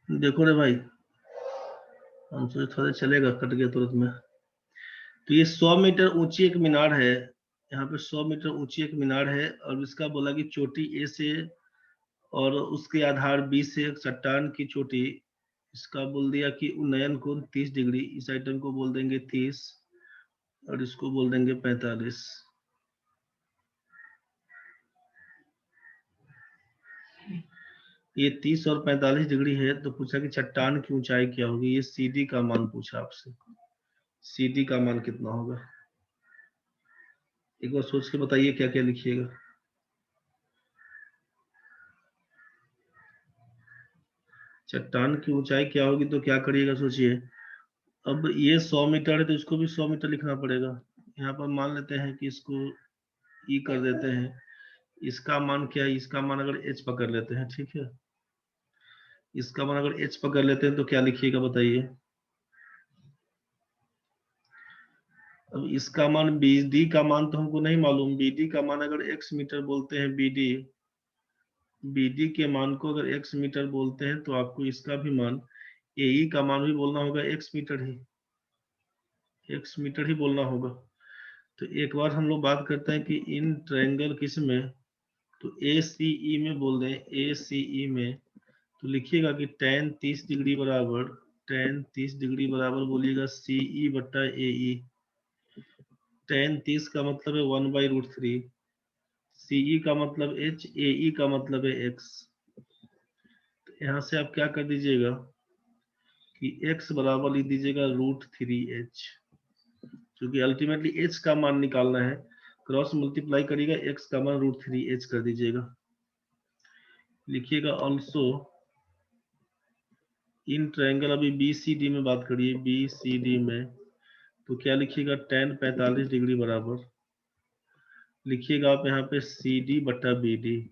देखो रे भाई, हम सोचे थोड़ा चलेगा, कट गया तुरंत में। तो ये 100 मीटर ऊंची एक मीनार है। यहाँ पे 100 मीटर ऊंची एक मीनार है और इसका बोला कि चोटी ए से और उसके आधार बी से एक चट्टान की चोटी, इसका बोल दिया कि उन्नयन कोण 30 डिग्री। इस आइटम को बोल देंगे 30 और इसको बोल देंगे 45। ये 30 और 45 डिग्री है, तो पूछा कि चट्टान की ऊंचाई क्या होगी। ये सीडी का मान पूछा आपसे, सीडी का मान कितना होगा। एक बार सोच के बताइए क्या क्या लिखिएगा। चट्टान की ऊंचाई क्या होगी तो क्या करिएगा सोचिए। अब ये 100 मीटर है तो इसको भी 100 मीटर लिखना पड़ेगा। यहाँ पर मान लेते हैं कि इसको ई कर देते हैं। इसका मान क्या है, इसका मान अगर एच पकड़ लेते हैं, ठीक है। इसका मान अगर एच पकड़ लेते हैं तो क्या लिखिएगा बताइए। अब इसका मान बी डी का मान तो हमको नहीं मालूम। बीडी का मान अगर एक्स मीटर बोलते हैं, बीडी बीडी के मान को अगर एक्स मीटर बोलते हैं तो आपको इसका भी मान एई का मान भी बोलना होगा एक्स मीटर ही, एक्स मीटर ही बोलना होगा। तो एक बार हम लोग बात करते हैं कि इन ट्रायंगल किस में, तो ए सी ई में बोल दें। ए सी ई में तो लिखिएगा कि tan 30 डिग्री बराबर, tan 30 डिग्री बराबर बोलिएगा सी ई बट्टा ए ई। tan 30 का मतलब है 1/√3, सी ई का मतलब h, ए ई का मतलब है x। तो यहाँ से आप क्या कर दीजिएगा कि x बराबर लिख दीजिएगा √3h, क्योंकि अल्टीमेटली h का मान निकालना है। क्रॉस मल्टीप्लाई करिएगा, x का मान √3h कर दीजिएगा। लिखिएगा ऑल्सो इन ट्रायंगल, अभी बी सी डी में बात करिए, बी सी डी में तो क्या लिखिएगा tan 45 डिग्री बराबर लिखिएगा आप यहाँ पे सी डी बट्टा बी डी।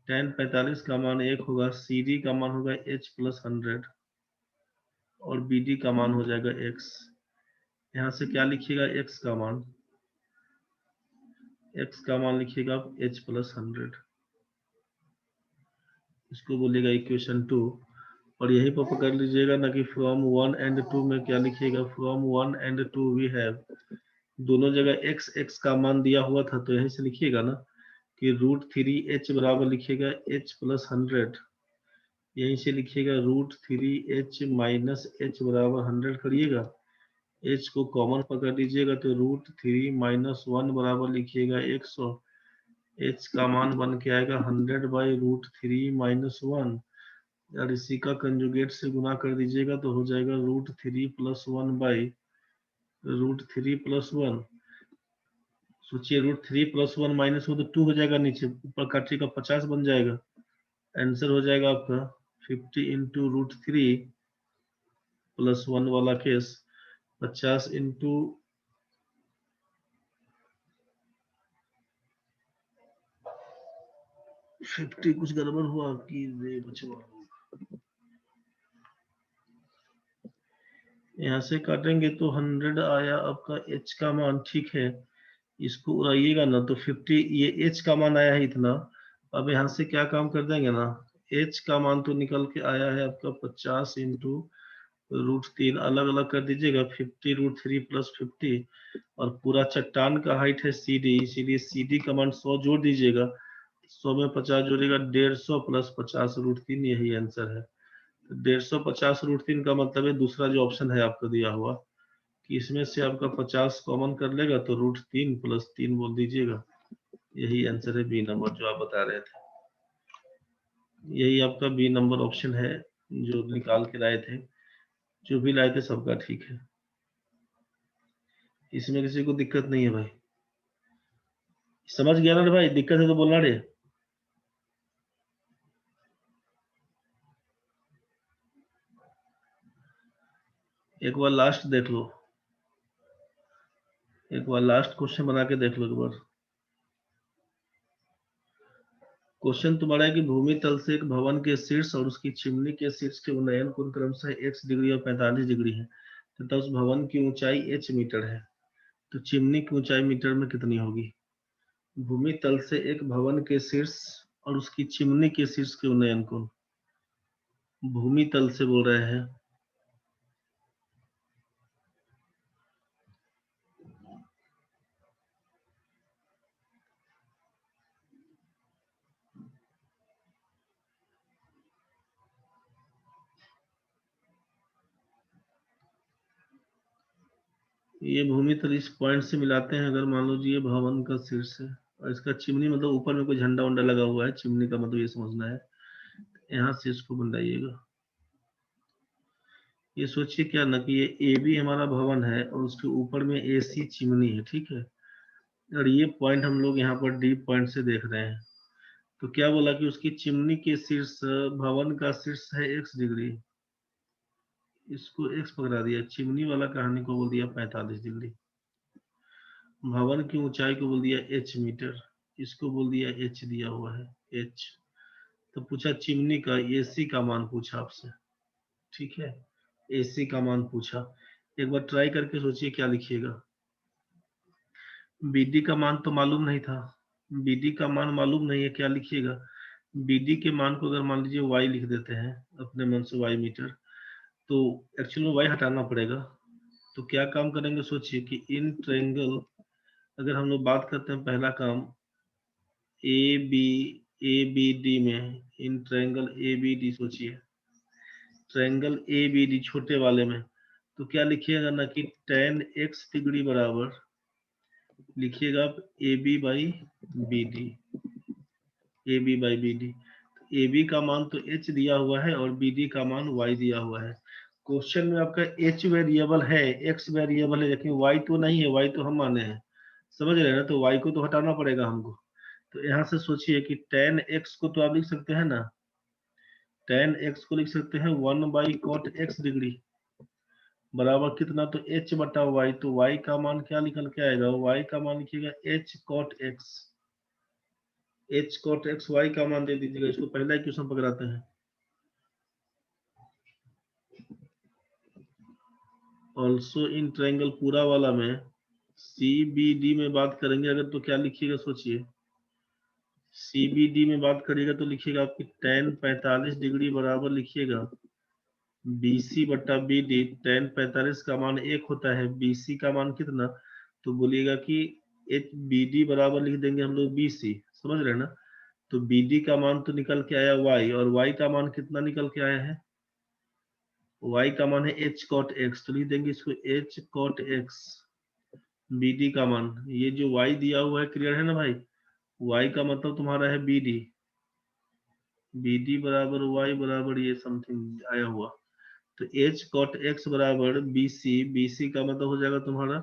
tan 45 का मान 1 होगा, सी डी का मान होगा h प्लस 100 और बी डी का मान हो जाएगा x। यहाँ से क्या लिखिएगा x का मान, x का मान लिखिएगा आप h प्लस 100, इसको बोलिएगा इक्वेशन 2। और यही पर पकड़ लीजिएगा ना कि फ्रॉम 1 एंड 2 में क्या लिखिएगा, फ्रॉम 1 एंड 2 वी हैव, दोनों जगह x का मान दिया हुआ था तो यहीं से लिखिएगा ना कि √3h बराबर लिखिएगा h प्लस 100। यहीं से लिखिएगा √3h माइनस h बराबर 100 करिएगा। h को कॉमन पकड़ लीजिएगा तो √3 माइनस 1 बराबर लिखिएगा 100। h का मान बन के आएगा 100/√3 माइनस 1। यार इसी का कंजुगेट से गुना कर दीजिएगा तो हो जाएगा √3 प्लस 1/√3 प्लस 1। सोचिए √3 प्लस 1 माइनस 1 तो 2 हो जाएगा, नीचे ऊपर काटिएगा 50 बन जाएगा। आंसर हो जाएगा आपका 50 इंटू √3 प्लस 1 वाला केस, 50 इंटू 50 कुछ गड़बड़ हुआ कि रे बचवा। यहाँ से काटेंगे तो 100 आया आपका h का मान, ठीक है। इसको उड़ाइएगा ना तो 50, ये h का मान आया है इतना। अब यहाँ से क्या काम कर देंगे ना, h का मान तो निकल के आया है आपका 50 इंटू √3, अलग अलग कर दीजिएगा 50 √3 प्लस 50। और पूरा चट्टान का हाइट है सी डी, इसीलिए सी डी का मान 100 जोड़ दीजिएगा। 100 में 50 जोड़ेगा 150 प्लस 50 √3, यही आंसर है। 150 50 √3 का मतलब है दूसरा जो ऑप्शन है आपको दिया हुआ कि इसमें से आपका 50 कॉमन कर लेगा तो √3 प्लस 3 बोल दीजिएगा। यही आंसर है बी नंबर जो आप बता रहे थे। यही आपका बी नंबर ऑप्शन है जो निकाल के लाए थे। जो भी लाए थे सबका ठीक है, इसमें किसी को दिक्कत नहीं है भाई। समझ गया ना रे भाई, दिक्कत है तो बोलना रे। एक बार लास्ट देख लो, एक बार लास्ट क्वेश्चन बना के देख लो एक बार। क्वेश्चन तुम्हारा है कि भूमि तल से एक भवन के शीर्ष और उसकी चिमनी के शीर्ष के उन्नयन कोण क्रमशः x डिग्री और 45 डिग्री है तथा उस भवन की ऊंचाई h मीटर है, तो चिमनी की ऊंचाई मीटर में कितनी होगी। भूमि तल से एक भवन के शीर्ष और उसकी चिमनी के शीर्ष के उन्नयन कोण, भूमि तल से बोल रहे हैं। ये भूमि तल इस पॉइंट से मिलाते हैं, अगर मान लो जी ये भवन का शीर्ष है और इसका चिमनी मतलब ऊपर में कोई झंडा वंडा लगा हुआ है, चिमनी का मतलब ये समझना है। यहाँ से इसको बनाइएगा। ये सोचिए क्या ना कि ये ए बी हमारा भवन है और उसके ऊपर में एसी चिमनी है, ठीक है। और ये पॉइंट हम लोग यहाँ पर डी पॉइंट से देख रहे हैं। तो क्या बोला कि उसकी चिमनी के शीर्ष, भवन का शीर्ष है x डिग्री, इसको x पकड़ा दिया, चिमनी वाला कहानी को बोल दिया 45 डिग्री, भवन की ऊंचाई को बोल दिया h मीटर, इसको बोल दिया h दिया हुआ है h। तो पूछा चिमनी का एसी का मान पूछा आपसे, ठीक है, एसी का मान पूछा। एक बार ट्राई करके सोचिए क्या लिखिएगा। बीडी का मान तो मालूम नहीं था, बीडी का मान मालूम नहीं है, क्या लिखिएगा। बीडी के मान को अगर मान लीजिए वाई लिख देते हैं अपने मन से, वाई मीटर, तो एक्चुअली में वाई हटाना पड़ेगा। तो क्या काम करेंगे सोचिए कि इन ट्रायंगल, अगर हम लोग बात करते हैं पहला काम ए बी डी में, in triangle A B D, सोचिए ट्रायंगल ए बी डी छोटे वाले में, तो क्या लिखिएगा ना कि tan x डिग्री बराबर, लिखिएगा आप A B by B D, A B by B D. A B का मान तो h दिया हुआ है और बी डी का मान y दिया हुआ है। क्वेश्चन में आपका h वेरिएबल है, x वेरिएबल है, लेकिन y तो नहीं है, y तो हम माने हैं, समझ रहे हैं ना, तो y को तो हटाना पड़ेगा हमको। तो यहाँ से सोचिए कि tan x को तो आप लिख सकते हैं ना, tan x को लिख सकते हैं 1/cot x डिग्री बराबर कितना, तो h बटा y, तो y का मान क्या निकल के आएगा, y का मान लिखिएगा h cot x, h cot x y का मान दे दीजिएगा, इसको पहला इक्वेशन पकड़ाते हैं। ऑल्सो इन ट्रायंगल पूरा वाला में सी बी डी में बात करेंगे अगर, तो क्या लिखिएगा सोचिए, सी बी डी में बात करिएगा तो लिखिएगा आपकी tan 45 डिग्री बराबर लिखिएगा बी सी बट्टा बी डी। tan 45 का मान 1 होता है, बी सी का मान कितना, तो बोलिएगा कि एच बी डी बराबर लिख देंगे हम लोग बी सी, समझ रहे हैं ना। तो बी डी का मान तो निकल के आया y, और y का मान कितना निकल के आया है, y का मान है h cot x, तो लिख देंगे इसको h cot x। bd का मान, ये जो y दिया हुआ है क्लियर है ना भाई, y का मतलब तुम्हारा है bd, bd बराबर y बराबर ये समथिंग आया हुआ, तो h cot x बराबर bc, bc का मतलब हो जाएगा तुम्हारा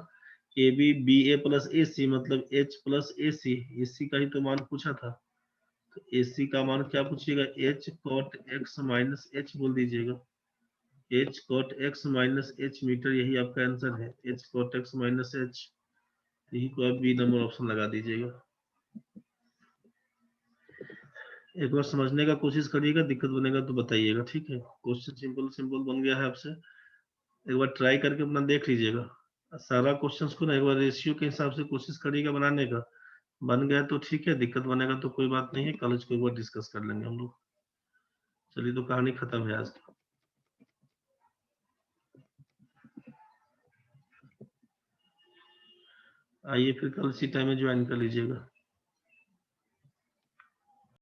ab ba प्लस ac, मतलब h प्लस ac, ac का ही तो मान पूछा था। तो ac का मान क्या पूछिएगा, h cot x minus h बोल दीजिएगा, h cot x minus h metre, यही आपका आंसर है, h cot x minus h। यही को आप बी नंबर ऑप्शन लगा दीजिएगा। एक बार समझने का कोशिश करिएगा, दिक्कत बनेगा तो बताइएगा, ठीक है। क्वेश्चन सिंपल सिंपल बन गया है आपसे, एक बार ट्राई करके अपना देख लीजिएगा। सारा क्वेश्चंस को ना एक बार रेशियो के हिसाब से कोशिश करिएगा बनाने का, बन गया तो ठीक है, दिक्कत बनेगा तो कोई बात नहीं है, कल इसको एक बार डिस्कस कर लेंगे हम लोग। चलिए, तो कहानी खत्म है आज की। आइए फिर कल इसी टाइम में ज्वाइन कर लीजिएगा।